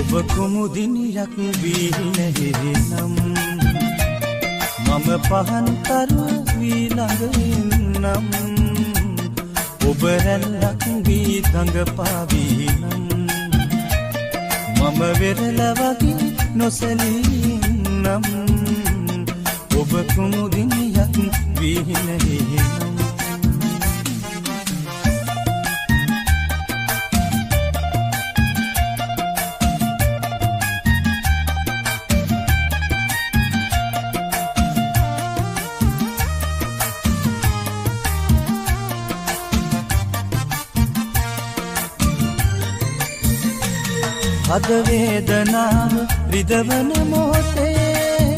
ඔබ කුමුදිනියක් වී නැහෙනම් මම පහන් තරුව වී ළඟ ඉන්නම් ඔබ රැල්ලක් වී දඟ පාවී නම් මම වෙරළ වගේ නොසැලී ඉන්නම් ඔබ කුමුදිනියක් වී නැහෙනම් අද වේදනාව රිදවන මොහොතේ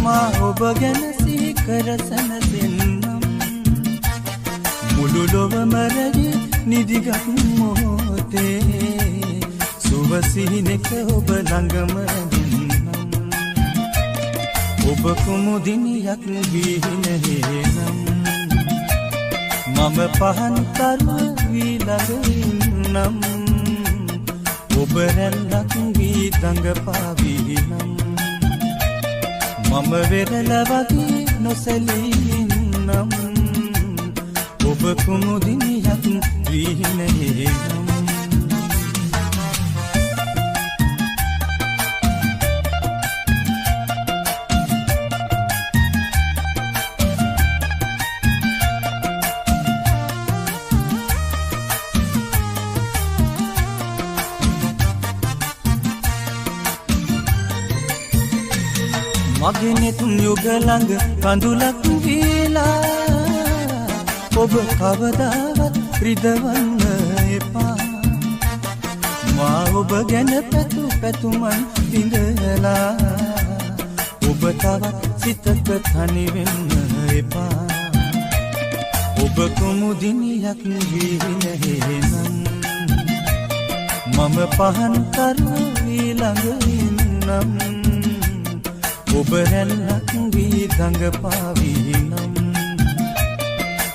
මා ඔබ ගැන සිහි කර සැනසෙන්නම් මුළු ලොවම රැඳි නිදිගත් මොහොතේ සුව සිහිනෙක ඔබ ළඟම රැඳෙන්නම් ඔබ කුමුදිනියක් වී නැහෙනම් මම පහන් තරුව වී ළඟ ඉන්නම් ඔබ රැල්ලක් වී දඟ පාවී නම් මම වෙරළ වගේ නොසැලී ඉන්නම් ඔබ කුමුදිනියක් වී නැහෙනම් මගේ නෙතුන් යුග ළඟ කඳුලක් වීලා ඔබ කවදාවත් රිදවන්න එපා මා ඔබ ගැන පැතුමන් විඳලා ඔබ තවත් සිතක තනි වෙන්න එපා ඔබ කුමුදිනියක් වී නැහෙනම් මම පහන් තරුව වී ළඟ ඉන්නම් ඔබ රැල්ලක් වී දඟ පාවී නම්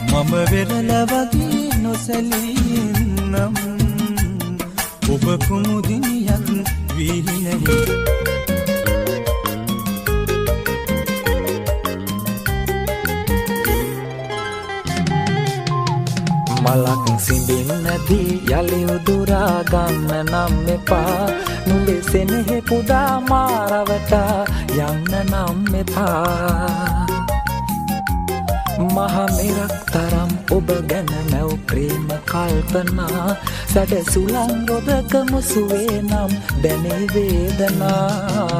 මම වෙරළ වගේ නොසැලී ඉන්නම් ඔබ කුමුදිනියක් වී නැහෙනම් මලක් සිඹින්නදී යලි උදුරා ගන්න නම් එපා නුඹේ සෙනෙහෙ පුදා මාරවටා යන්න නම් එපා මහ මෙරක් තරම් ඔබ ගැන නැව් ප්‍රේම කල්පනා සැඩ සුළං රොදක මුසුවේ නම් දැනේ වේදනා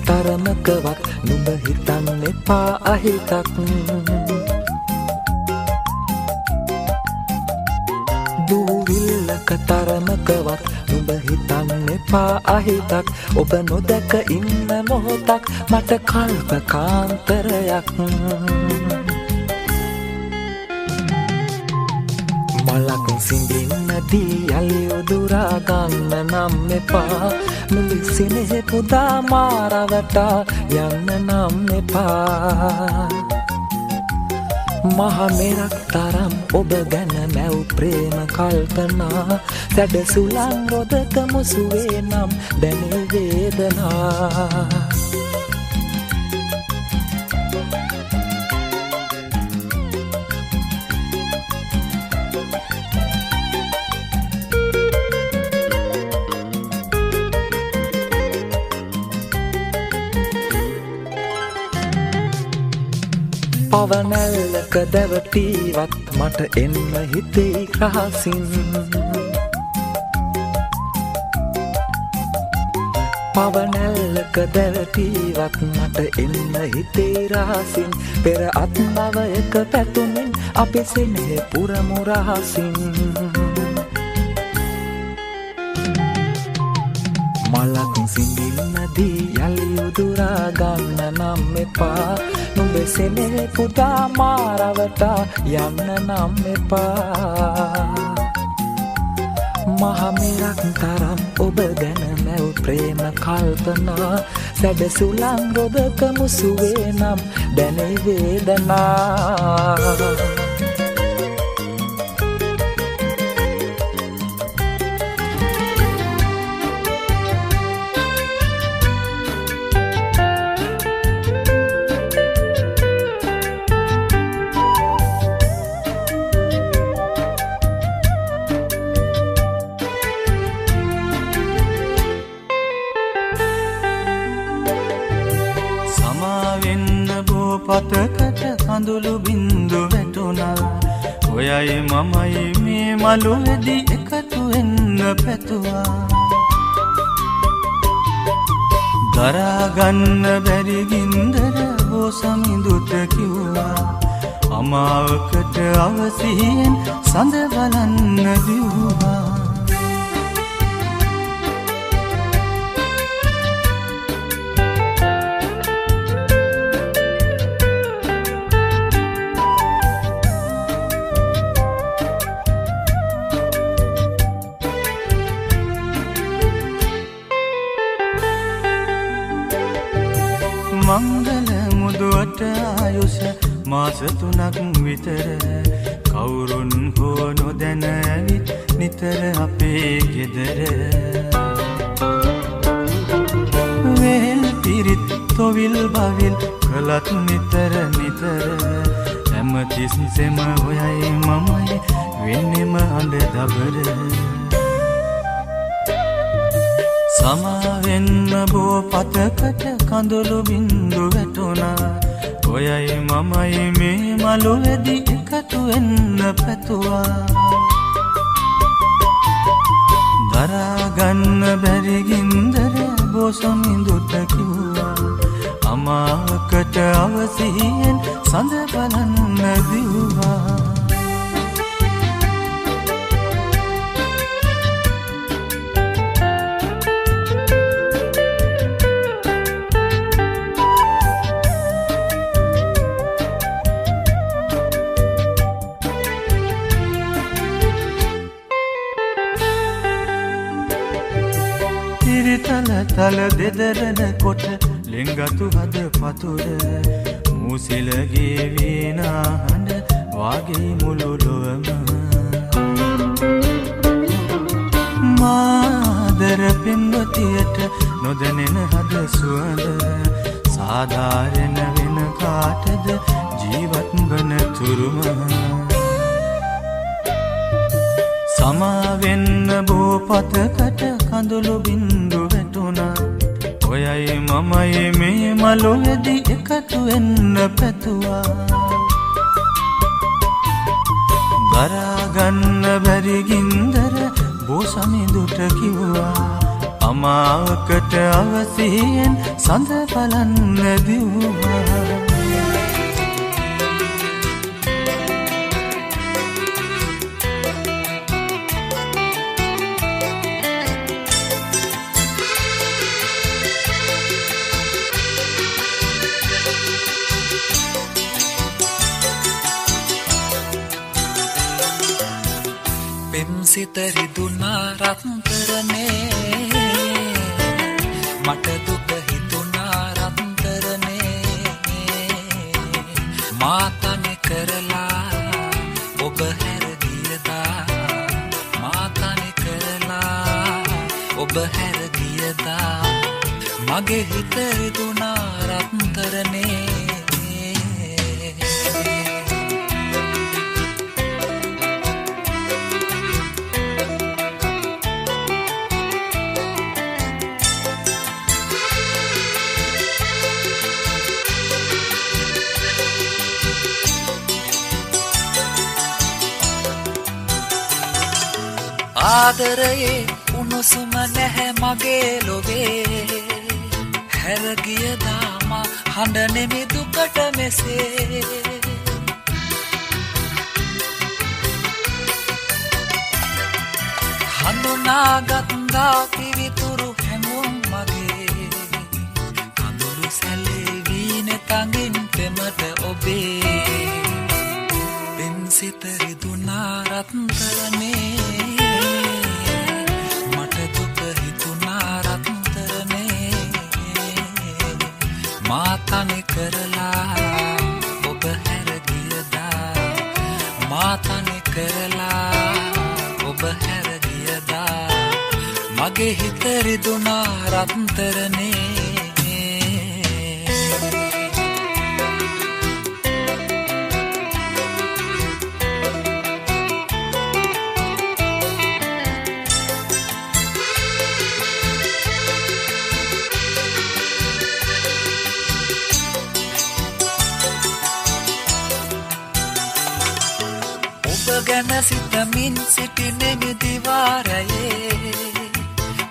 තරමකවත් නුඹ හිතන්න එපා අහිතක් දූවිල්ලක තරමකවත් නුඹ හිතන්න එපා අහිතක් ඔබ නොදැක ඉන්න මොහොතක් මට කල්පකාන්තරයක් මලක් සිඹින්නදී යලි උදුරා ගන්න නම් එපා නුඹේ සෙනෙහෙ පුදා මාරවටා යන්න නම් එපා මහ මෙරක් තරම් ඔබ ගැන මැව් ප්‍රේම කල්පනා සැඩ සුළං රොදක මුසුවේ නම් දැනේ වේදනා පවනැල්ලක දැවටීවත් මට එන්න හිතෙයි රහසින් පවනැල්ලක දැවටීවත් මට එන්න හිතෙයි රහසින් පෙර අත්නවයක පැතුමින් අපි සෙනෙහෙ පුරමු රහසින් මලක් සිඹින්න දී යලි උදුරා ගන්න නම් එපා නුඹ සෙනෙහ පුදා මාරවටා යන්න නම් එපා මහමෙරක් තරම් ඔබ ගැන මැව් ප්‍රේම කල්පනා සැඩ සුළං රොබක මුසුවේ නම් දැනේ වේදනා පතකට කඳුළු බින්දු වැටුණා ඔයයි මමයි මේ මළුවේදී එකතු වෙන්න පැතුවා දරා ගන්න බැරි ගින්දර බෝසමිඳුට කිව්වා අමාවකට අවසියෙන් සඳ බලන්න දිව්වා මංගල මුදුවට ආයුෂ මාස 3ක් විතර කවුරුන් හෝ නොදැන ඇවිත් නිතර අපේ ගෙදර වෙල් පිරිත් තොවිල් බවිල් කළත් නිතර හැමතිස්සෙම ඔයයි මමයි වෙන්නෙම අඬ දබර සමාවෙන්න බෝ පතකට කඳුළු බින්දු වැටුණා ඔයයි මමයි මේ මළුවේදී එකතු වෙන්න පැතුවා දරා ගන්න බැරි ගින්දර බෝසමිඳුට කිව්වා අමාවකට අවසියෙන් සඳ බලන්න දිව්වා තල දෙදරන කොට ලෙංගතු හද පතුර මුසිලගේ වීණා හඬ වාගේ මුළු ලොවම මාදර පින්වතියට නොදැනෙන හද සුවඳ සාධාරණ වෙන කාටද ජීවත් වන තුරුම සමාවෙන්න බෝ පතකට කඳුළු බින්දු වැටුණා ඔයයි මමයි මේ මළුවේදී එකතු වෙන්න පැතුවා දරා ගන්න බැරි ගින්දර බෝසමිඳුට කිව්වා අමාවකට අවසියෙන් සඳ බලන්න දිව්වා සිත රිදුනා රත්තරනේ මට දුක හිතුනා රත්තරනේ මාතනේ කරලා ඔබ හැර ගියදා මාතනේ කරලා ඔබ හැර ගියදා මගේ හිත රිදුනා රත්තරනේ ආදරයේ උණුසුම නැහැ මගේ ලොවේ හැර ගිය දාම හඬ නෙමෙ දුකට මෙසේ හඳුනාගත් දා පිවිතුරු හැඟුම් මගේ තඟින් පෙමට ඔබේ පින්සිත රිදුනා රත්තරනේ මට දුක හිතුනා රත්තරනේ මා තනි කරලා ඔබ හැර ගියදා මා තනි කරලා ඔබ හැර ගියදා මගේ හිත රිදුනා රත්තරනේ ගැන සිතමින් සිටිනෙමි දිවාරයේ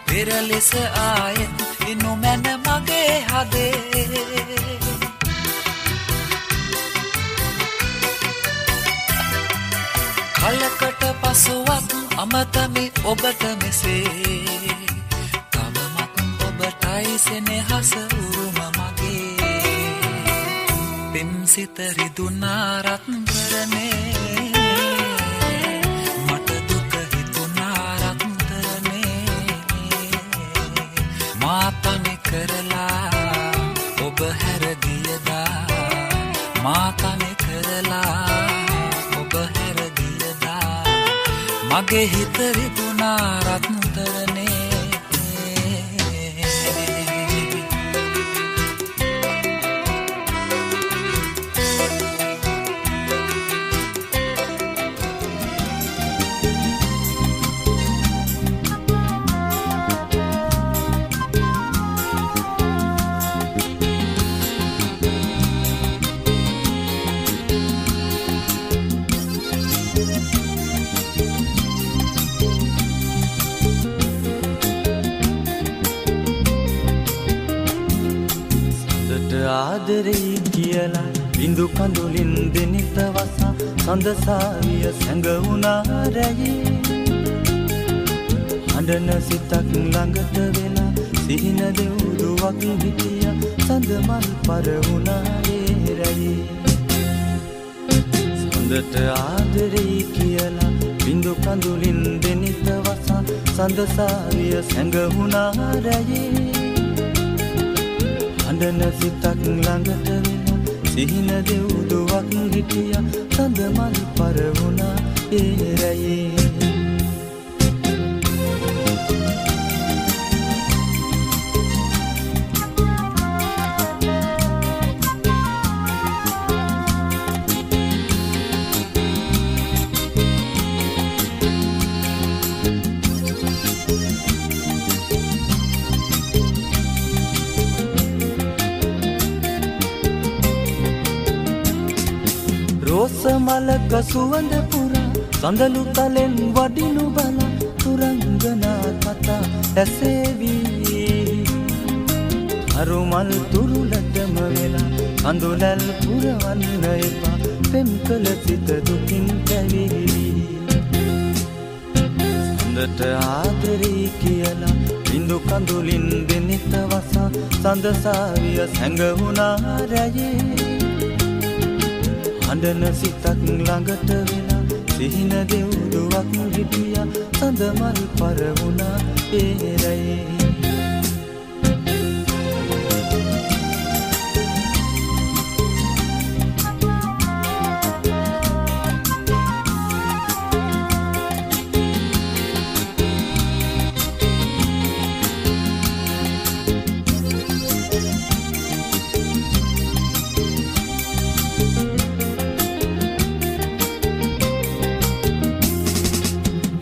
පෙර ලෙස ආයෙත් ඉනු මැන මගේ හදේ කලකට පසුවත් අමතමි ඔබට මෙසේ තවමත් ඔබටයි සෙනෙහස උරුම මගේ පින්සිත රිදුනා රත්තරනේ මාතනි කරලා ඔබ හැර ගියදා මාතනි කරලා ඔබ හැර ගියදා මගේ හිත රිදුනා රත්තරනේ ආදරේ කියලා බිඳු කඳුලින් දෙනිත වසා සඳසාවිය සැඟවුණා රැයේ හඬන සිතක් ළඟට වෙලා සිහින දෙවුදුවක් හිටිය සඳ මල් පරවුණා ඒ රැයේ සඳට ආදරේ කියලා බිඳු කඳුලින් දෙනිත වසා සඳසාවිය සැඟවුණා රැයේ හඬන සිතක් ළඟට වෙලා සිහින දෙවුදුවක් හිටිය සඳ මල් පරවුණා ඒ රැයේ රෝස මලක සුවඳ පුරා සඳලු තලෙන් වඩිනු බල තුරංගනා කතා ඇසේවි අරුමල් තුරුලටම වෙලා කඳුලල් පුරවන්න එපා පෙම් කළ සිත දුකින් පැවිලි සඳට ආදරේ කියලා බිඳු කඳුලින් දෙනිත වසා සඳසාවිය සැඟවුණා රැයේ හඬන සිතක් ළඟට වෙලා සිහින දෙවුදුවක් හිටිය සඳ මල් පරවුණා ඒ රැයේ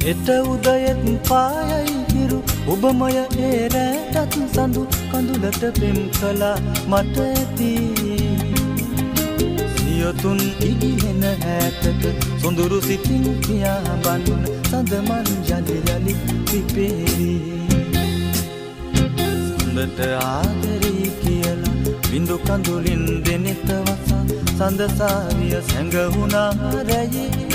එත උදයෙත් පායයි හිරු ඔබමය ඒ රැටත් සඳු කඳුලට පෙම් කළා මට ඇති සියොතුන් ඉදිහෙන හැටට සොඳුරු සිතින් කියා බන්න සඳ මල් යලි යලි පිපේවි සඳට ආදරේ කියලා බිඳු කඳුලින් දෙනෙත වසා සඳසාවිය සැඟවුණා රැයේ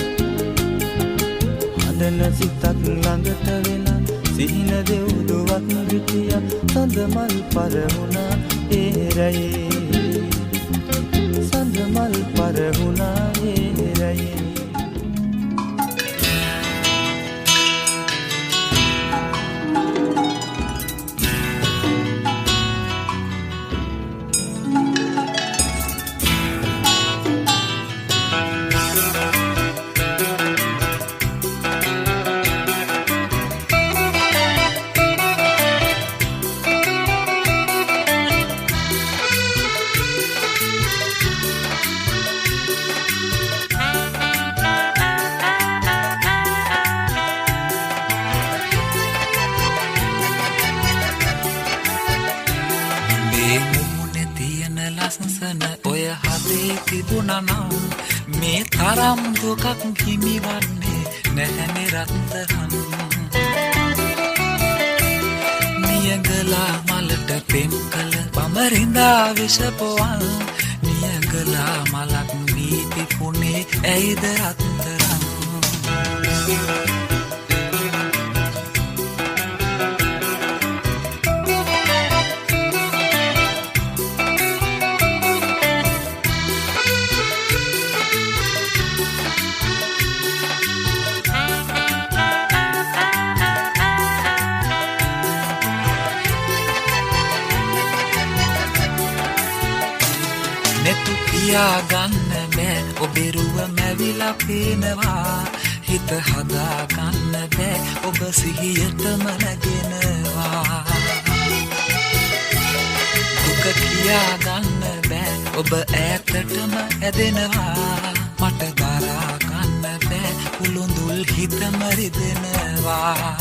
හඬන සිතක් ළඟට වෙලා සිහින දෙවුදුවක් හිටිය සඳ මල් පරවුණා ඒ රැයේ මල් පරහුණා ඒරයේ මේ තරම් දුකක් හිමිවන්නේ නැහැනේ රත්තරන් නියඟලා මලට පෙම් කළ බමරින්දා විෂපොවල් නියඟලා මලක් වී පුනේ ඇයිද රත්තරන් ගන්න බෑ ඔබේ රුව මැවිලා පේනවා හිත හදා ගන්න බෑ ඔබ සිහියටම නැගෙනවා දුක කියා ගන්න බෑ ඔබ ඈතටම ඇදෙනවා මට දරා ගන්න බෑ උළුඳුල් හිතම රිදෙනවා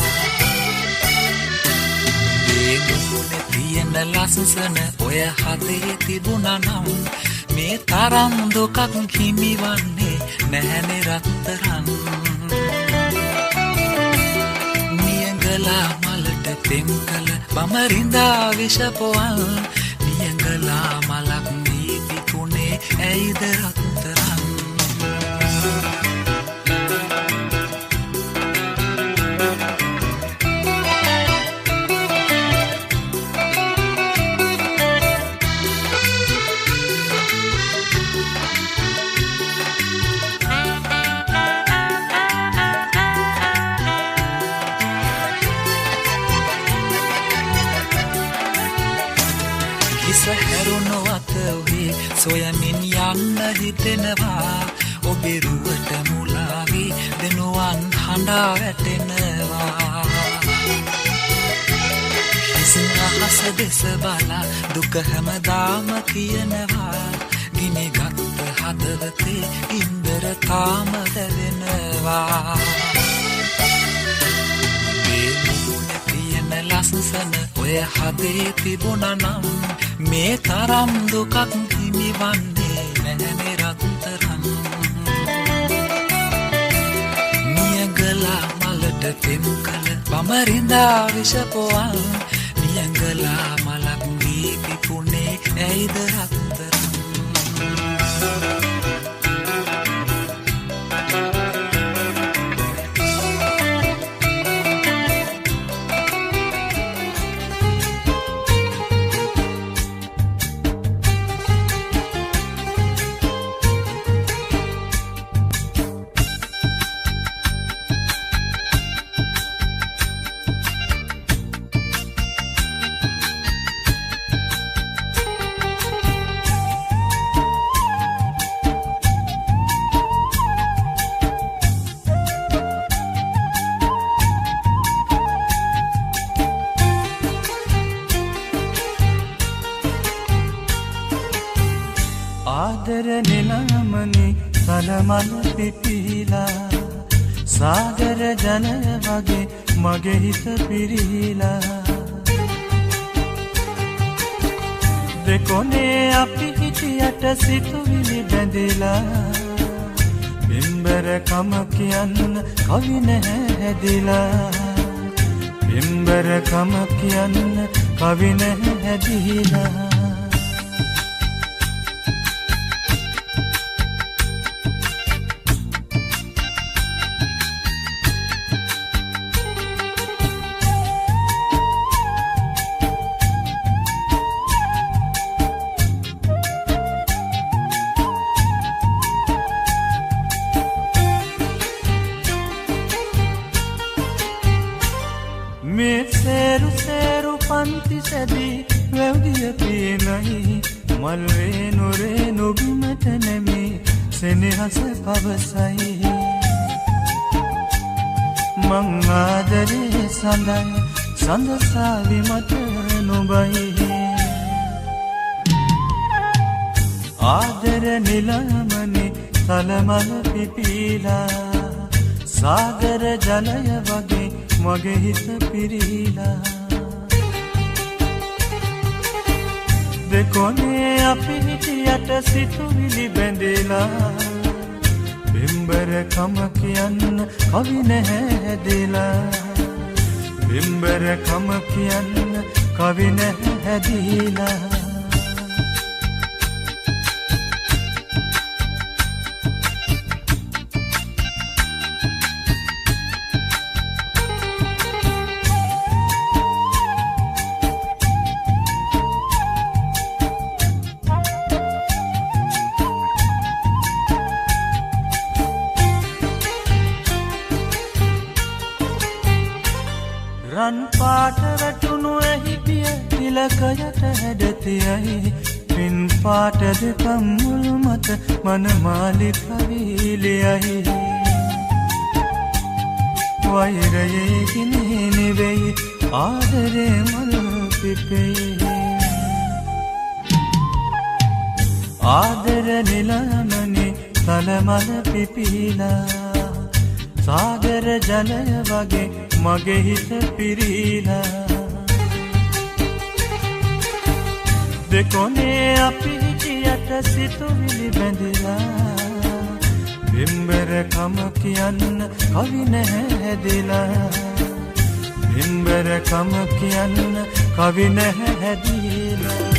මේ මුහුණේ තියෙන ලස්සන ඔය හදේ තිබුණා නම් මේ තරම් දුකක් හිමිවන්නේ නැහැනේ රත්තරන් නියඟලා මලට පෙම් කළ බමරින්දා විෂපොවල් නියඟලා මලක් වී පිපුනේ ඇයිද රත්තරන් සොයමින් යන්න හිතෙනවා ඔබේ රුවට මුලාවී දෙනුවන් හඬා වැටෙනවා හිසින් අහස දෙස බලා දුක හැමදාම කියනවා ගිනිගත් හදවතේ ඉන්දර තාම දැවෙනවා මේ මුහුණේ තියෙන ලස්සන ඔය හදේ තිබුණා නම් මේ තරම් දුකක් හිමිවන්නේ නැහැනේ රත්තරන් නියඟලා මලට පෙම් කළ බමරින්දා විෂපොවල් නියඟලා මලක් වී පිපුනේ ඇයිද රත්තරන් ආදරනෙනමනේ සලමන පිපිලා සාගර ජනය වගේ මගේ හිත පිරීලා දෙකොනේ අපි හිටියට සිතුවිලි බැඳිලා බිම්බර කම කියන්න කවි නැහැ හැදිලා බිම්බර කම කියන්න කවි නැහැ හැදිලා පන්ති සැදී වැව්දිය පේනයි මල්වේ නොරේ නොබිමට නැමී සෙනෙහස පවසයි මං ආදරේ සඳයි සඳසාවි මට නොබයි ආදර නිලමනේ තලමල පිපිලා සාගර ජලය වගේ මගේ හිත පිරීලා දෙකොනේ අපි හිටියට සිතුවිලි බැඳිලා බිම්බර කම කියන්න කවි නැහැ හැදිලා බිම්බර කම කියන්න කවි නැහැ හැදිලා රන් පාට වැටුණු ඇහි පිය තිලකයට හැඩතියයි පින් පාට දෙකම් මුල් මත මනමාලි කවිලියයි වෛරයේ ගිනි නෙවෙයි ආදරේ මල් පිපෙයි ආදර නිලමනේ තලමල පිපිලා සාගර ජලය වගේ මගේ හිත පිරීලා දෙකොනේ අපි හිටියට සිතුවිලි බැඳිලා බිම්බර කම කියන්න කවි නැහැ හැදිලා බිම්බර කම කියන්න කවි නැහැ හැදිලා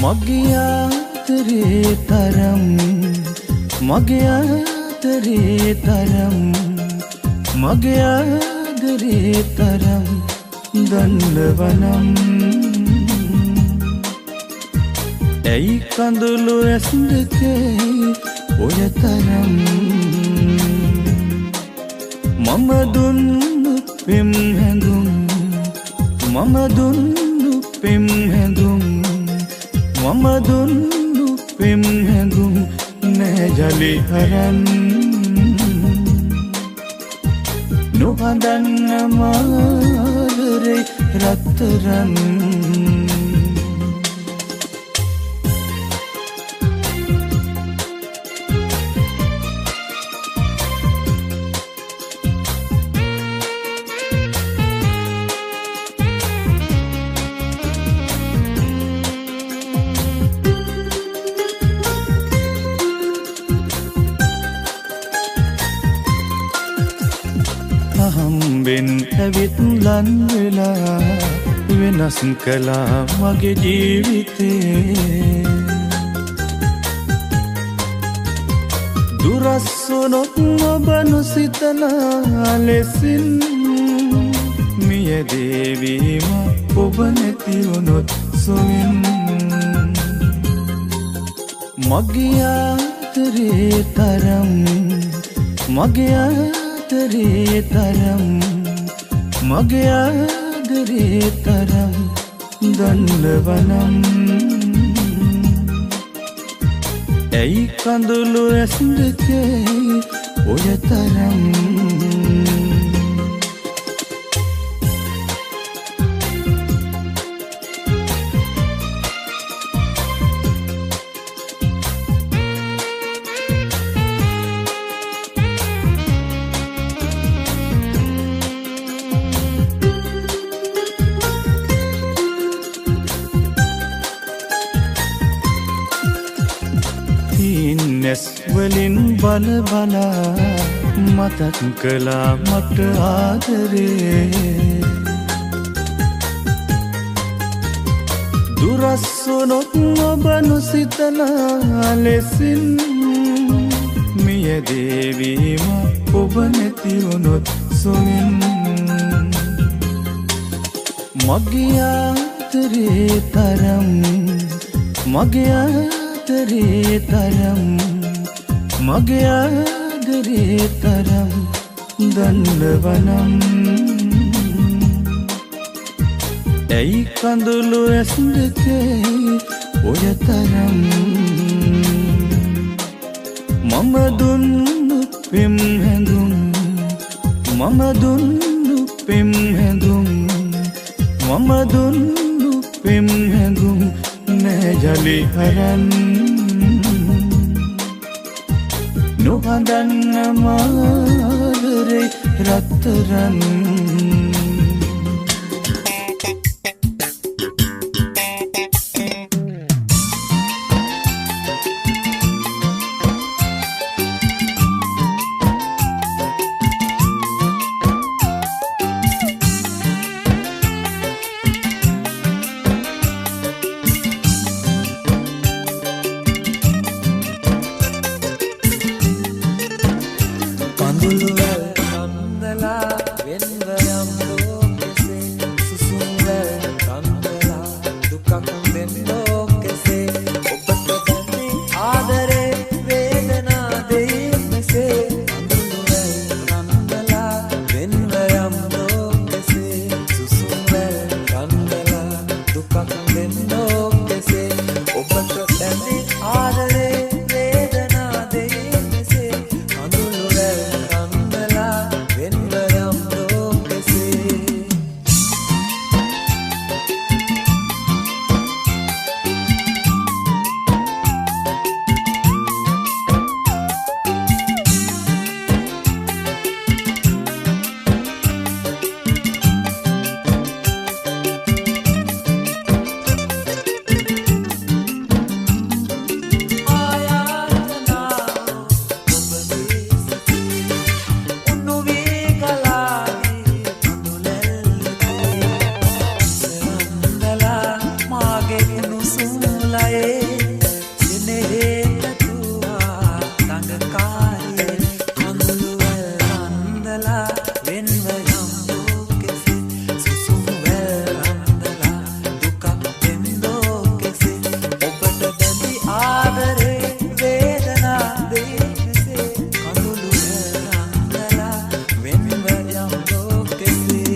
මගේ ආදරේ තරම් මගේ ආදරේ තරම් මගේ ආදරේ තරම් දන්නවනම් ඇයි කඳුළු ඇස් දෙකේ ඔය තරම් මම දුන්නු පෙම් හැඟුම් මම දුන්නු පෙම් හැඟුම් මම දුන්නු පෙම් හැඟුම් නෑ ජලි හරන් නොහඳන්න මාදරේ රත්තරන් අහම්බෙන් ඇවිත් ලන් වෙලා වෙනස් කළා මගේ ජීවිතේ දුරස් වුණොත් ඔබ නොසිතනා ලෙසින් මියදේවීම ඔබ නැති වුණොත් සොයින් මගේ ආදරේ තරම් මගේ ආදරේ තරම් මගේ ආදරේ තරම් දන්නවනම් ඇයි කඳුළු ඇස් දෙකේ ඔය තරම් නැස් වලින් බල බලා මතක් කළා මට ආදරේ දුරස් වුණොත් ඔබ නොසිතනා ලෙසින් මියදේවීම ඔබ නැති වුණොත් සොයින් මගේ ආදරේ තරම් මගේ ආදරේ තරම් මගේ ආදරේ තරම් දන්නවනම් ඇයි කඳුළු ඇස් දෙකේ ඔය තරම් මම දුන්නු පෙම් හැඟුම් මම දුන්නු පෙම් හැඟුම් මම දුන්නු පෙම් හැඟුම් නෑ ජලි හරන් නොහඳන්න මාදරේ රත්තරන් කඳුළුවල් නන්දලා වෙන්වයම් වෙන්ව යම් ලෝකෙසේ සුසුම් වැල් අන්දලා දුකක් දෙන ලෝකෙසේ ඔබට බැඳි ආදරේ වේදනා දෙන්නේ කඳුළු වැල් අන්දලා වෙන්ව යම් ලෝකෙසේ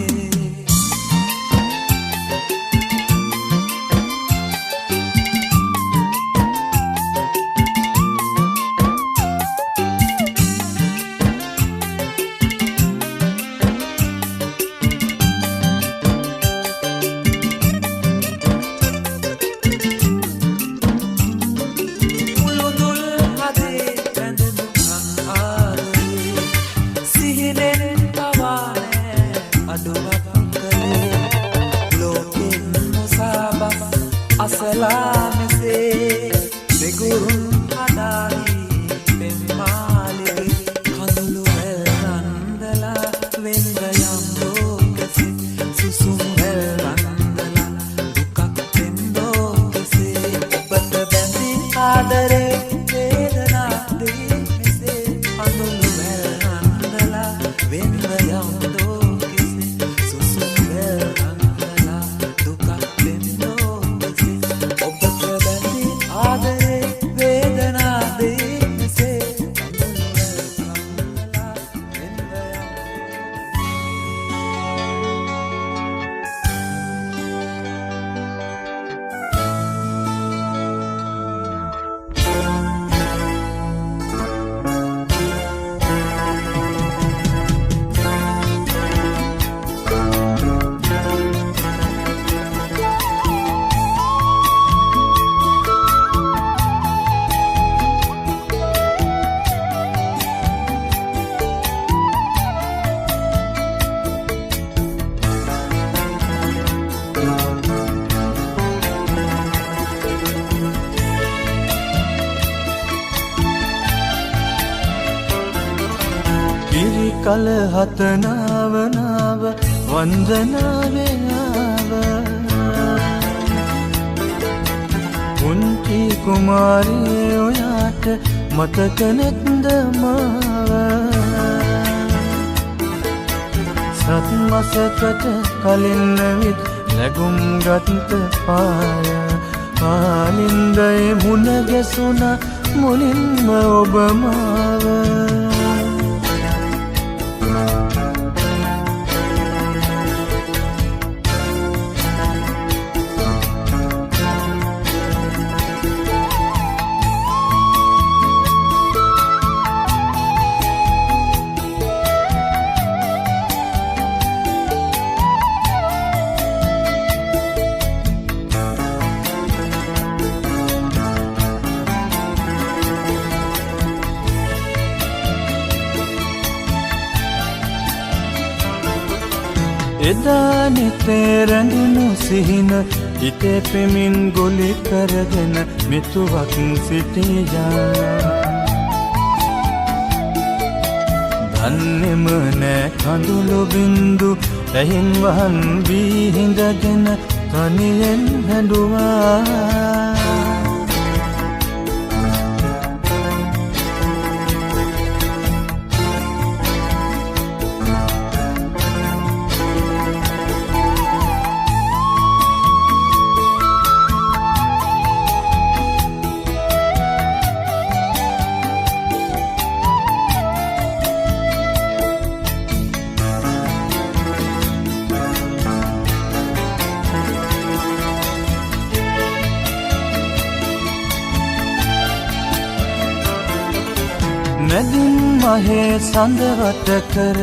කල හතනාව නාව වන්දනාවේ ආව උන්ටි කුමාරී ඔයාට මතක නැත්ද මාව සත්මසකට කලින් විත් ලැබුම් ගත්ත පාය ආලින්දයේ මුණ ගැසුණ මුලින්ම ඔබ මාව එදා නිතේ රැඳුණු සිහින හිතේ පෙමින් ගොලි කරගෙන මෙතුවක් සිටියා දන්නේම නෑ කඳුළු බින්දු ඇහින් වහන් වී හිඳගෙන තනියෙන් හැඬුවා නැදින් මහේ සඳවට කර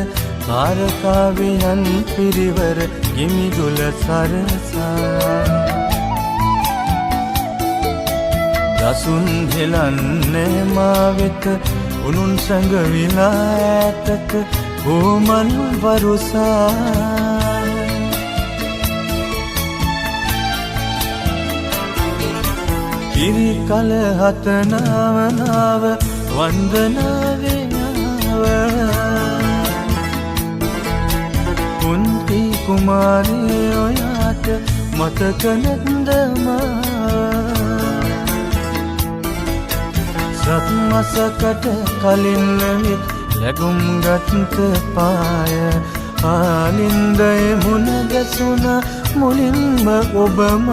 කාරකාවියන් පිරිවර ගිමිදුල සරසා දසුන් හෙලන්නේ මා වෙත උනුන් සැඟවිලා ඈතක ඕමන් වරුසා කිරි කල හතනාව නාව වන්දනාවේ ආව කුන්ති කුමාරී ඔයාට මතක නැත්ද සත්මසකට කලින් විත් ලැබුම් ගත්ත පාය නාලින්දය මුණ ගැසුණ මුලින්ම ඔබම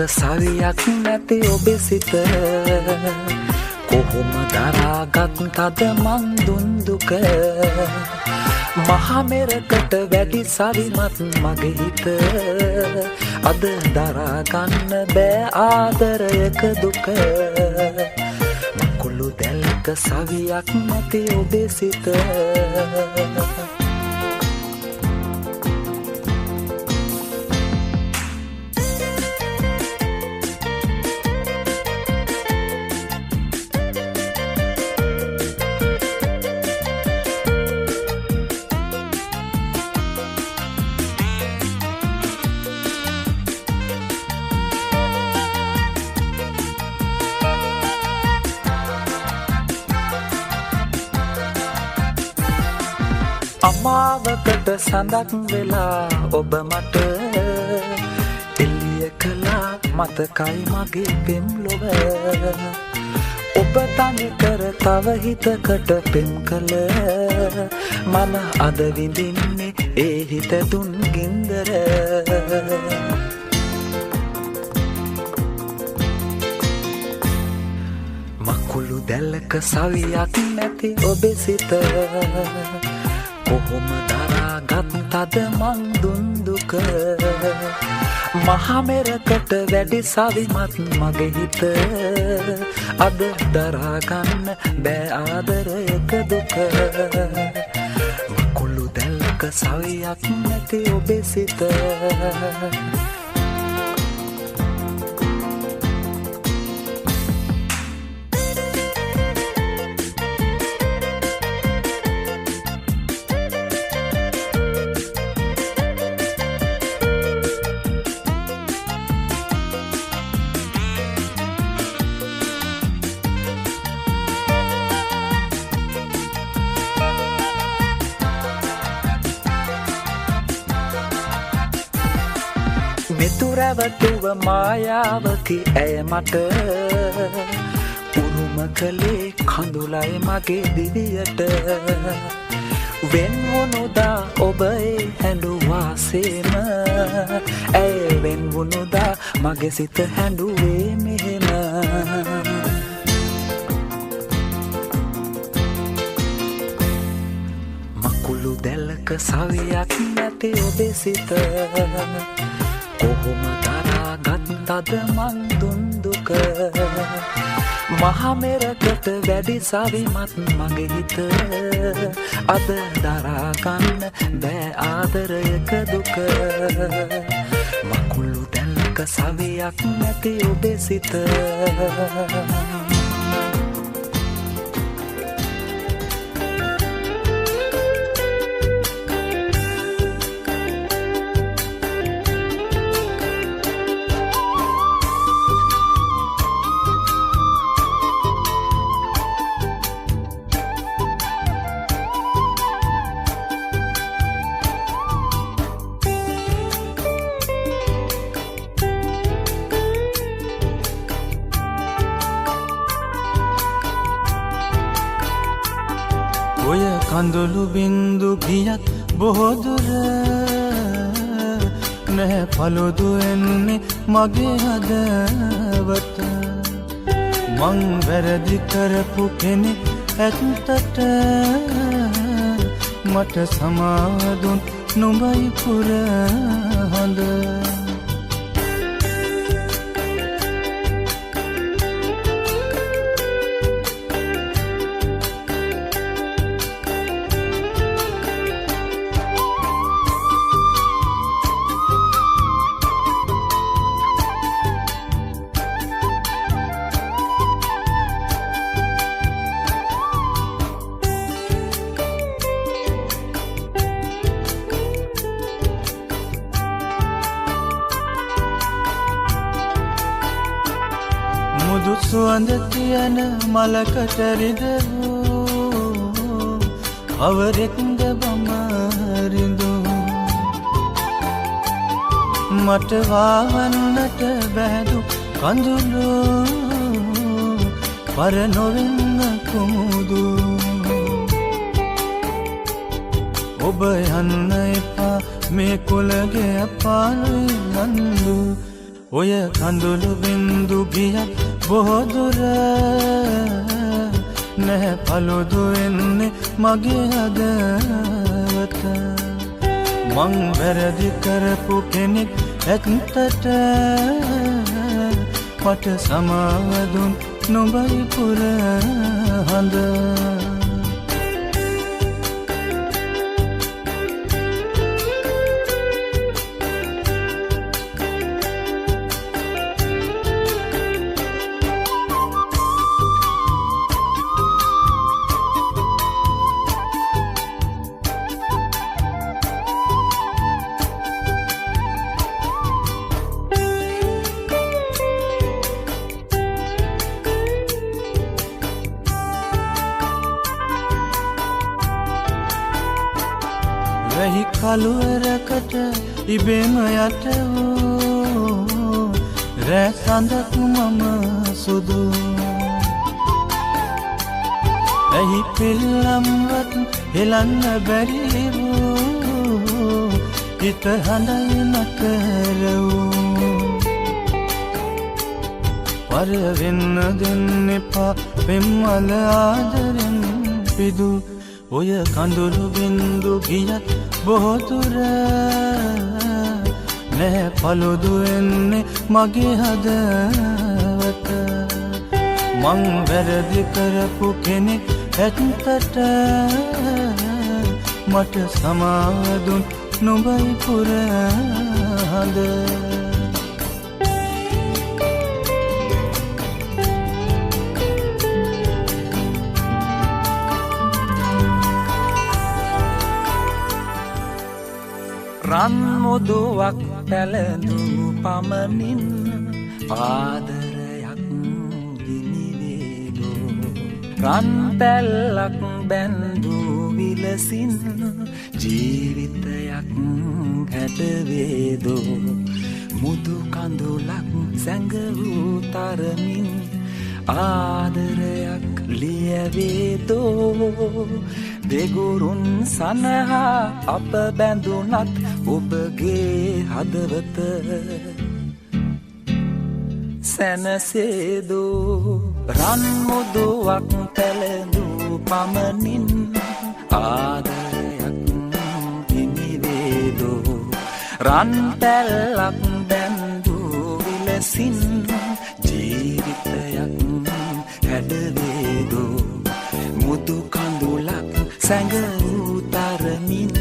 සවියක් නැති ඔබේ සිත කොහොම දරාගත් තද මන් දුන්දුක මහමෙරකට වැඩි සවිමත් මගේ හිත අද දරාගන්න බෑ ආදරයක දුක මකුළු දැල්ක සවියක් නැති ඔබේ සිත අමාවකට සඳක් වෙලා ඔබ මට එළිය කළා මතකයි මගේ පෙම් ලොව ඔබ තනි කර තව හිතකට පෙම් කළ මම අද විඳින්නේ ඒ හිත දුන් ගින්දර මකුළු දැල්ක සවියක් නැති ඔබේ සිත කොහොම දරාගත් තද මන් දුන්දුක මහමෙරකට වැඩි සවිමත් මගේ හිත අද දරාගන්න බෑ ආදරයක දුක මකුළු දැල්ක සවියක් නැති ඔබේ සිත මෙතුරැවටුව මායාවකි ඇය මට උරුම කළේ කඳුලයි මගේ දිවියට වෙන්වුණුදා ඔබ ඒ හැඬුවාසේම ඇය වෙන්වුණුදා මගේ සිත හැඬුවේ මෙහෙම මකුළු දැල්ක සවියක් නැති ඔබේ සිත කොහොම දරාගත් තද මන් දුන්දුක මහමෙරකට වැඩි සවිමත් මගේ හිත අද දරාගන්න බෑ ආදරයක දුක මකුළු දැල්ක සවියක් නැති ඔබේ සිත ඔය කඳුළු බින්දු ගියත් බොහෝ දුර නැහැ පළුදු එන්නේ මගේ හදවත මං වැරදි කරපු කෙනෙක් ඇත්තට මට සමාදුන් නුඹයි පුර හොඳ මුදු සුවඳ තියන මලකට රිදවූ අවරෙක්ද බමරිඳු මට වාවන්නට බැදු කඳුළු පර නොවෙන්න කුමුදු ඔබ යන්න එපා මේ කුලගේ අපානුයි නන්දු ඔය කඳුළු බින්දු ගියත් බොහෝ දුර නැහැ පළුදු වෙන්නේ මගේ හදවත මං වැරදි කරපු කෙනෙක් ඇත්තට මට සමාව දුන් නුඹයි පුර හඳ වැහි කළුවරකට ඉබේම යට වූ රෑ සඳක් මම සුදු ඇහි පිල්ලම්වත් හෙලන්න බැරි වූ හිත හඬයි නතර වූ වර වෙන්න දෙන්න එපා පෙම්වල ආදරෙන් පිදු ඔය කඳුළු බින්දු ගියත් බොහෝ දුර නැහැ පළුදු වෙන්නේ මගේ හදවත මං වැරදි කරපු කෙනෙක් ඇත්තට මට සමාව දුන් නුඹයි පුර හඳ රන් මුදුවක් පැළඳූ පමණින් ආදරයක් ගිනිවේදෝ රන් පැල්ලක් බැන්දූ විලසින් ජීවිතයක් හැටවේදෝ මුදු කඳුලක් සැඟවූ තරමින් ආදරයක් ලියවේදෝ දෙගුරුන් සනහා අප බැඳුනත් ඔබගේ හදවත සැනසේදෝ රන් මුදුවක් පැළඳූ පමණින් ආදරයක් හිමිවේදෝ රන් පැල්ලක් බැඳූ විලසින් ජීවිතයක් හැඩවේදෝ මුදු කඳුලක් සැඟවූ තරමින්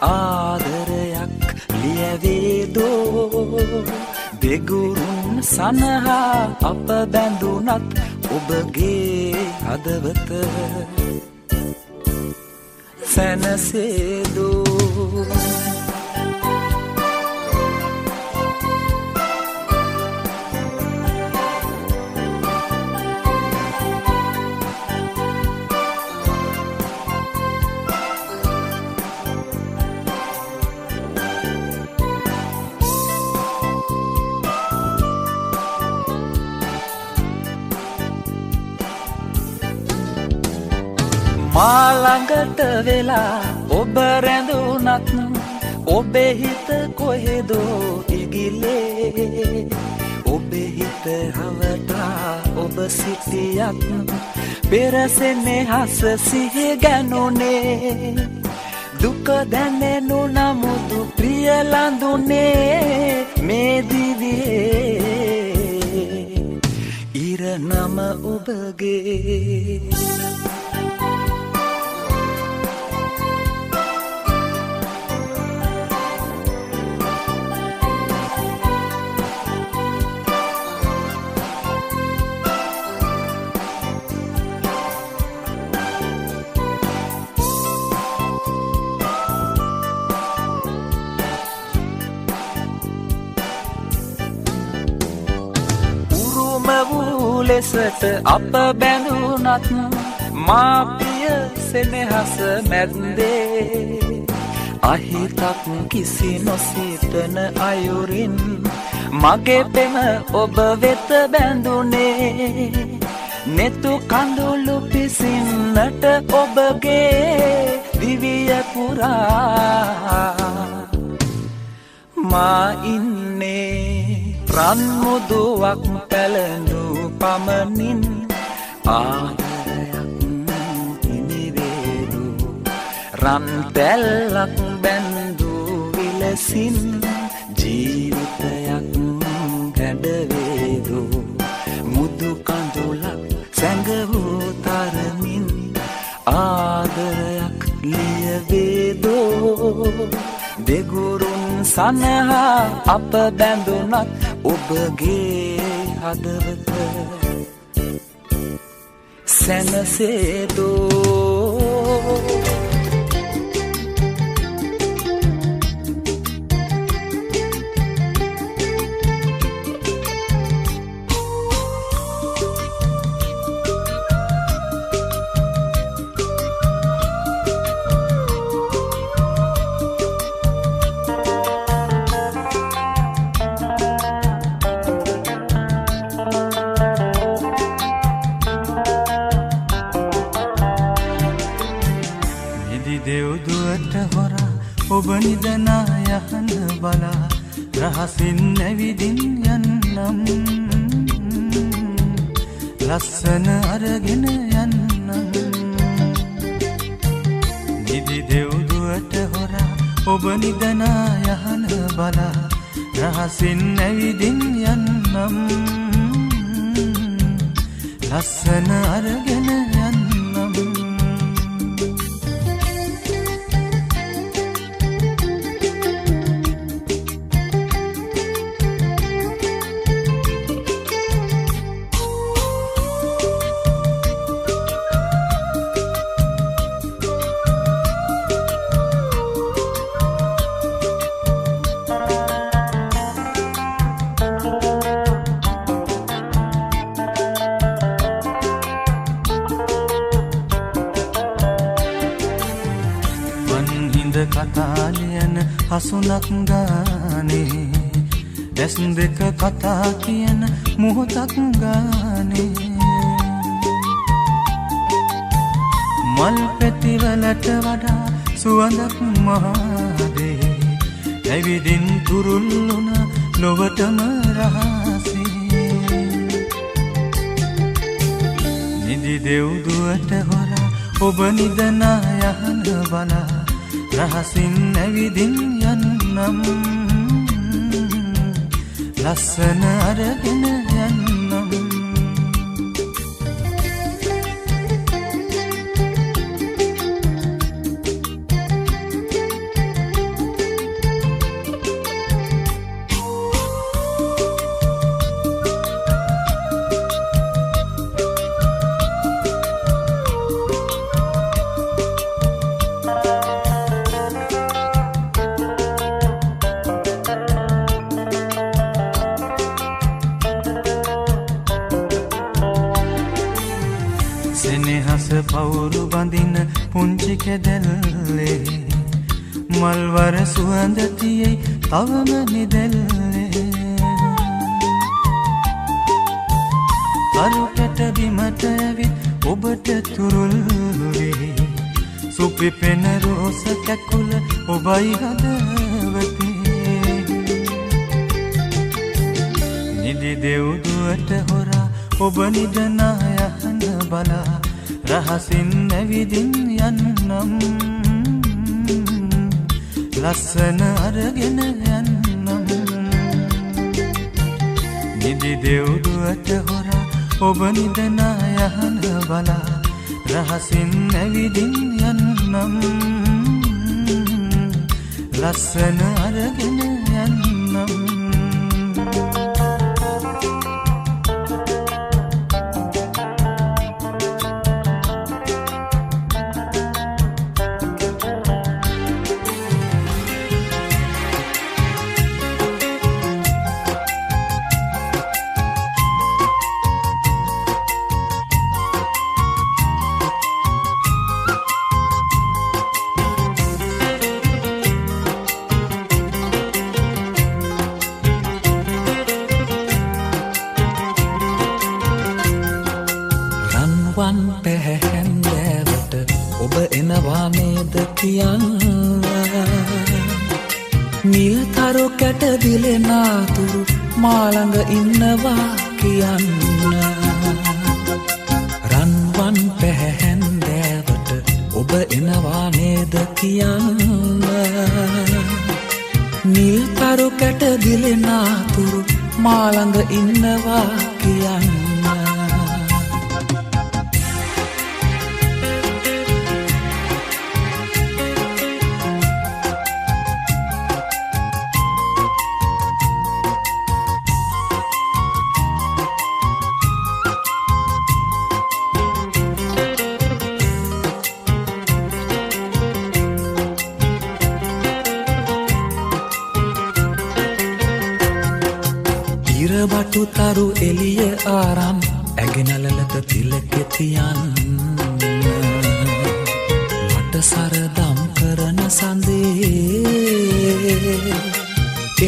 ආදරයක් ලියවේදෝ දෙගුරුන් සනහා අප බැඳුනත් ඔබගේ හදවත සැනසේදෝ මාළඟට වෙලා ඔබ රැඳුනත් ඔබේ හිත කොහෙදෝ ඉගිලේ ඔබේ හිත රවටා ඔබ සිටියත් පෙරසෙන්නේ හස සිහි ගැනුනේ දුක දැනෙනු නමුදු ප්‍රිය ලඳුනේ මේ දිවියේ ඉර නම ඔබගේ ලෙසට අප බැඳුනත් මාපිය සෙනෙහස මැද්දේ අහිතක් කිසි නොසිතන අයුරින් මගේ පෙම ඔබ වෙත බැඳුනේ නෙතු කඳුළු පිසින්නට ඔබගේ දිවිය පුරා මා ඉන්නේ රන් මුදුවක් පැලඳු පමණින් ආදරයක් ඉනිවේදු රන් තැල්ලක් බැඳු විලසින් ජීවිතයක් ගැඩවේදු මුදු කඳුලක් සැඟවූ තරමින් ආදරයක් ලියවේදෝ දෙගුරුන් සනහා අප බැඳුනත් ඔබගේ හදවත සැනසේදෝ ඔබ නිදනා යහන බලා රහසින් ඇවිදින් යන්නම් ලස්සන අරගෙන යන්නම් නිදි දෙව්දුවට හොරා ඔබ නිදනා යහන බලා රහසින් ඇවිදින් යන්නම් ලස්සන අරගෙන යන්නම් කතාලියන හසුනක් ගානේ ඇස් දෙක කතා කියන මොහොතක් ගානේ මල් පැතිවලට වඩා සුවඳක් මහදේ ඇවිදින් තුරුල්ලුන ලොවටම රහසේ නිදි දෙව්දුවට හොරා ඔබ නිදනා යහන බලා රහසින් ඇවිදින් යන්නම් ලස්සන අරගෙන යන්නම් පවුරු බඳින පුංචි කෙදෙල්ලේ මල්වර සුවඳ තියේ තවම නිදෙල්ලේ කරුකට බිමට ඇවිත් ඔබට තුරුල් වේ සුපි පෙන රෝස කැකුල ඔබයි හදවතේ නිදි දෙව්දුවට හොරා ඔබ නිදනා යහන බලා රහසින් ඇවිදින් යන්නම් ලස්සන අරගෙන යන්නම් නිදි දෙව්දුවට හොරා ඔබ නිදනා යහන බලා රහසින් ඇවිදින් යන්නම් ලස්සන අරගෙන යන්නම් නිල්තරු කැට දිලෙනාතුරු මාළඟ ඉන්නවා කියන්න රන්වන් පැහැහැන්දෑවට ඔබ එනවා නේද කියන්න නිල්තරු කැට දිලෙනාතුරු මාළඟ ඉන්නවා කියන්න ඉරබටු තරු එළිය ආරම් ඇගෙනලලක තිලකෙ තියන්න මට සරදම් කරන සඳේ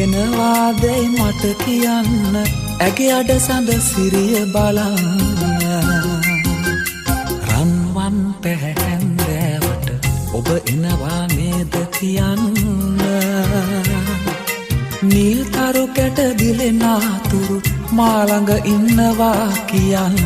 එනවාදැයි මට කියන්න ඇගේ අඩ සඳ සිරිය බලන්න රන්වන් පැහැහැන්දෑවට ඔබ එනවා නේද කියන්න නිල්තරු කැට දිලෙනාතුරු මාළඟ ඉන්නවා කියන්න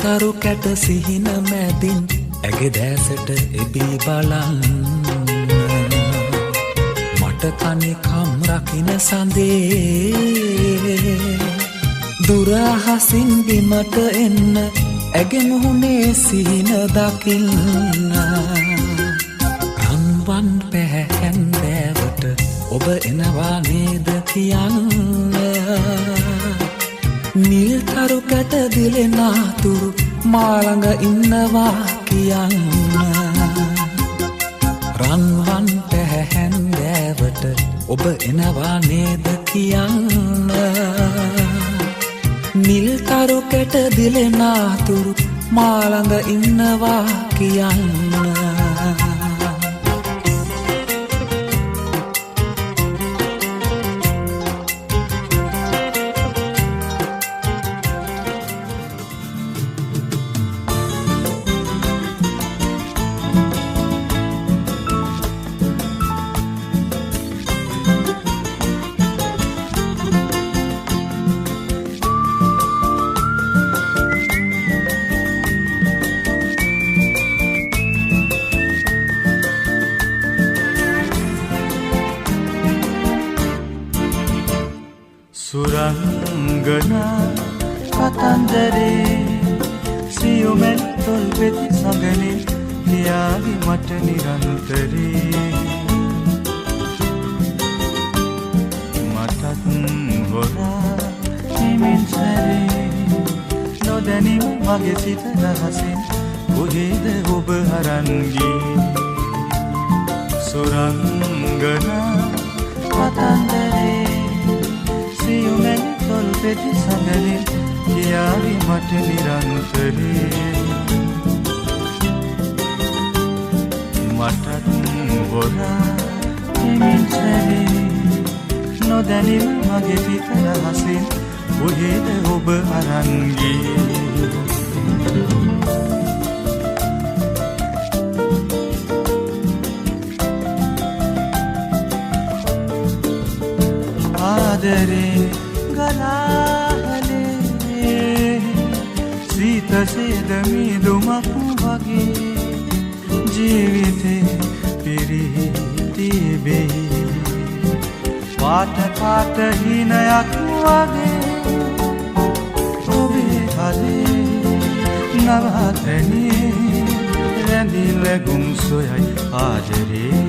තරු කැට සිහින මැදින් ඇගේ දැසට එබී බලන්න මට තනිකම් රකින සඳේ දුරහසින් බිමට එන්න ඇගේ මුහුණේ සිහින දකින්න රන්වන් පැහැහැන්දෑවට ඔබ එනවා නේද කියන්න නිල්තරු කැට දිලෙනාතුරු මාළඟ ඉන්නවා කියන්න රන්වන් පැහැහැන්දෑවට ඔබ එනවා නේද කියන්න නිල්තරු කැට දිලෙනාතුරු මාළඟ ඉන්නවා කියන්න සුරංගනා කතන්දරේ සියුමෙන් තොල් වෙති සඟනේ කියාවි මට නිරන්තරේ මටත් හොරා හිමින් සැරේ නොදැනිම මගේ සිත රහසින් කොහෙද ඔබ හරන් ගියේ සුරංගනා කතන්දරේ සියුමෙන් තොල් වෙති සඟනේ කියාවි මට නිරන්තරේ මටත් හොරා හිමින් සැරේ නොදැනිම මගේ සිත රහසින් කොහෙද ඔබ අරන් ගියේ ආදරේ ගලාහලේ සීත සේද මිදුමක් වගේ ජීවිතේ පිරී තිබේ පාට පාට හිනයක් වගේ ඔබේ හදේ නවතනේ රැඳිල ගුම් සොයයි ආදරේ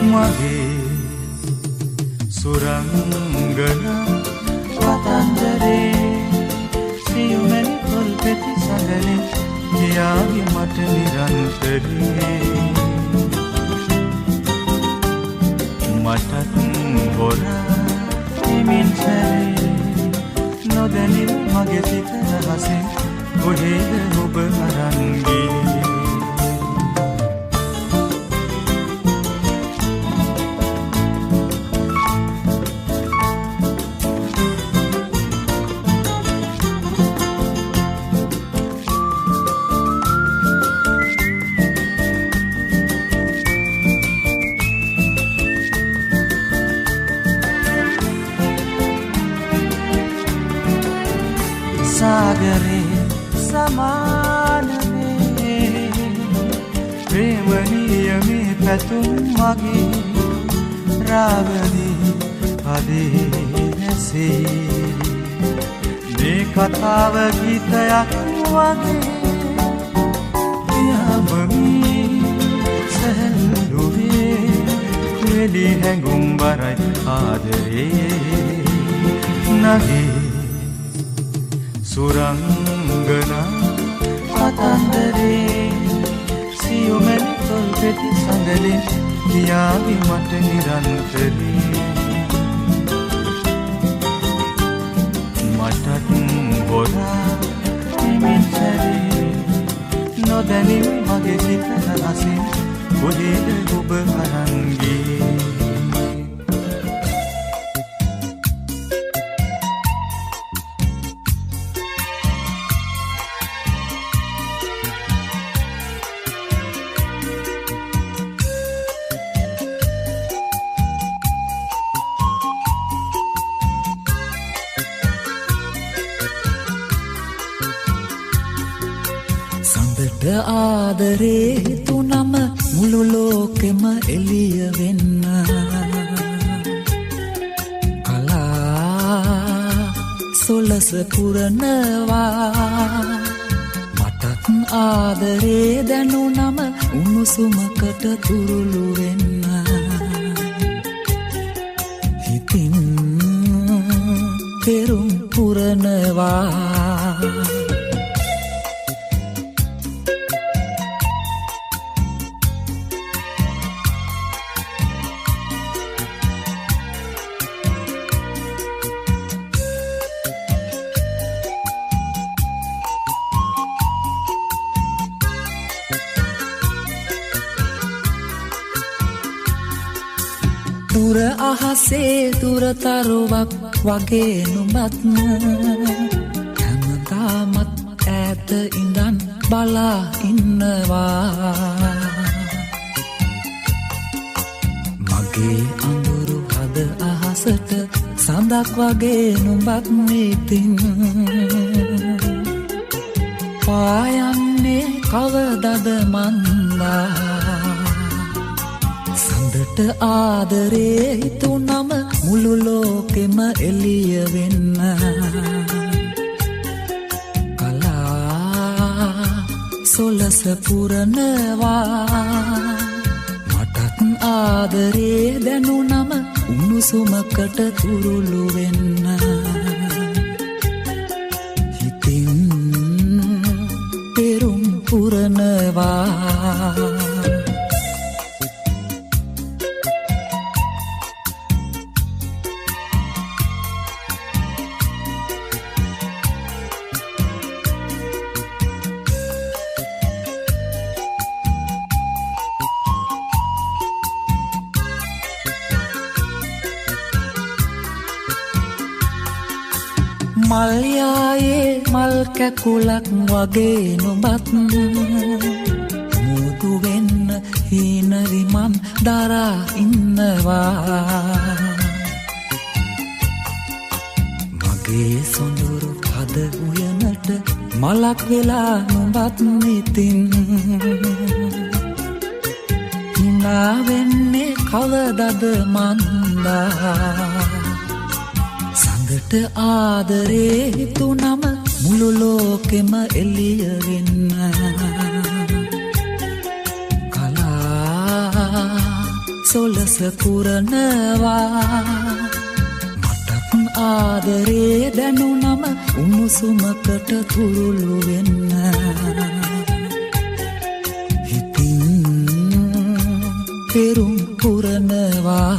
මගේ සුරංගනා කතන්දරේ සියුමෙන් තොල් වෙති සඟනේ කියාවි මට නිරන්තරේ මටත් හොරා මගේ සිත රහසෙන් කොහෙද ඔබ අරන් ගියේ सागरे समानने प्रेमनीय में पैतुम मगे रागनी अदे नसे මේ කතාව ගීතයක් වගේ යමමි සැහැල්ලුවේ වෙලි හැඟුම් බරයි ආදරේ නගේ සුරංගනා කතන්දරේ සියුමෙන් තොල් පෙති සඳලේ කියාවි මට නිරන්තරේ මටත් හොරා එමින් සැරේ නොදැනින් මගේ සිත රහසින් කොහෙද ඔබ අරන් ගියේ ආදරේ තුනම මුළු ලෝකෙම එළිය වෙන්න කලා සොලස පුරනවා මටත් ආදරේ දැනුනම උණුසුමකට තුරුළු වෙන්න හිතින් පෙරුම් පුරනවා දුර අහසේ දුරතරුවක් වගේ නුඹත් හැමදාමත් ඈත ඉඳන් බලා ඉන්නවා මගේ අඳුරු හද අහසට සඳක් වගේ නුඹත් ඉතින් පායන්නේ කවදද මන්දා සඳට ආදරේ හිතුනම මුළු ලෝකෙම එළිය වෙන්න කලා සොලස පුරනවා මටත් ආදරේ දැනුනම උණුසුමකට තුරුළු වෙන්න හිතින් පෙරුම් පුරනවා මල්යායේ මල් කැකුලක් වගේ නුඹත් මුතු වෙන්න හීනරිමන් දරා ඉන්නවා මගේ සොඳුරු හද උයනට මලක් වෙලා නුඹත් ඉතින් හිනා වෙන්නේ කවදද මන්දා සඳට ආදරේ හිතුනම මුළු ලෝකෙම එළිය වෙන්න කලා සොලස පුරනවා මටත් ආදරේ දැනුනම උණුසුමකට තුරුළු වෙන්න හිතින් පෙරුම් පුරනවා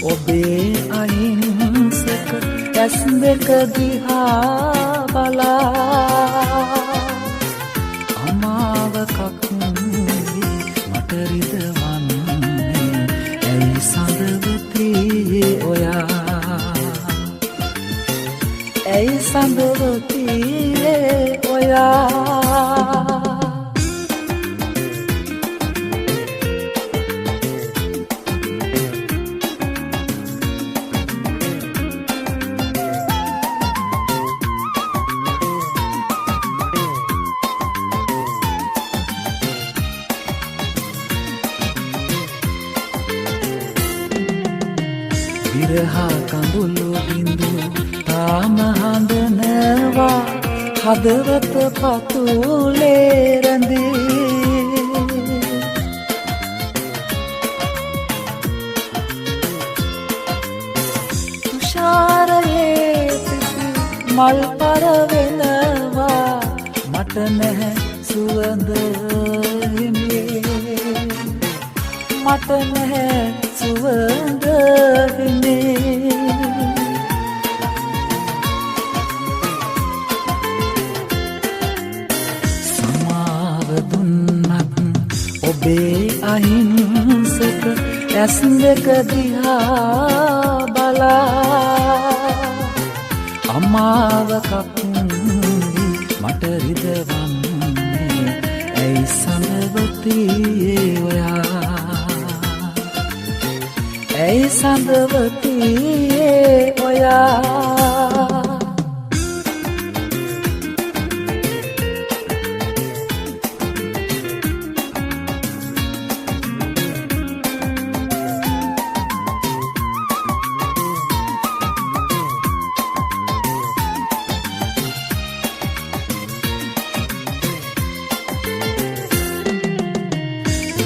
ඔබේ අහිංසක ඇස් දෙක දිහා බලා අමාවකක් මට රිදවන්නේ ඇයි සඳවති ඔයා ඇයි සඳවති ඔයා විරහා කඳුළු බිඳු තාම හඳනවා හදවත පතුලේ රැඳී තුෂාරයේ සිසි මල් පරවෙනවා මට නැහැ සුවඳ හිමියේ මට නැහැ සුවඳ සමාව දුන්නත් ඔබේ අහිංසක ඇස් දෙක දිහා බලා අමාවකක් මට රිදවන්නේ ඇයි සඳවති ඔයා ඇයි සඳවති ඔයා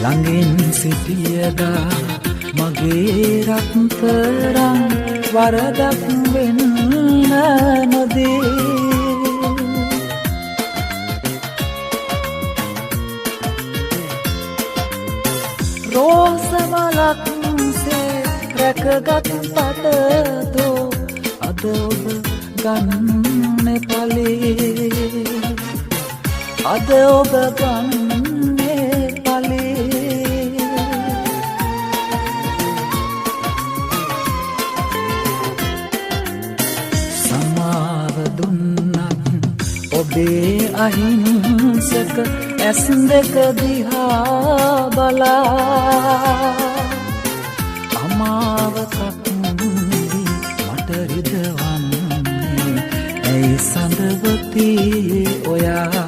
ළඟින් සිටියදා මගේ රත්තරන් වරදක් වෙන්න නොදී රෝසමලක් සේ රැකගත් පටදෝ අද ඔබ ගන්න පලේ අද ඔබ ගන්න පලේ සමාව දුන්නත් ඔබේ අහිංසක ඇස් දෙක දිහා බලා අමාවකක් මට රිදවන්නේ ඇයි සඳවති ඔයා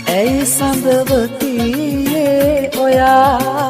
ඇයි සඳවති ඔයා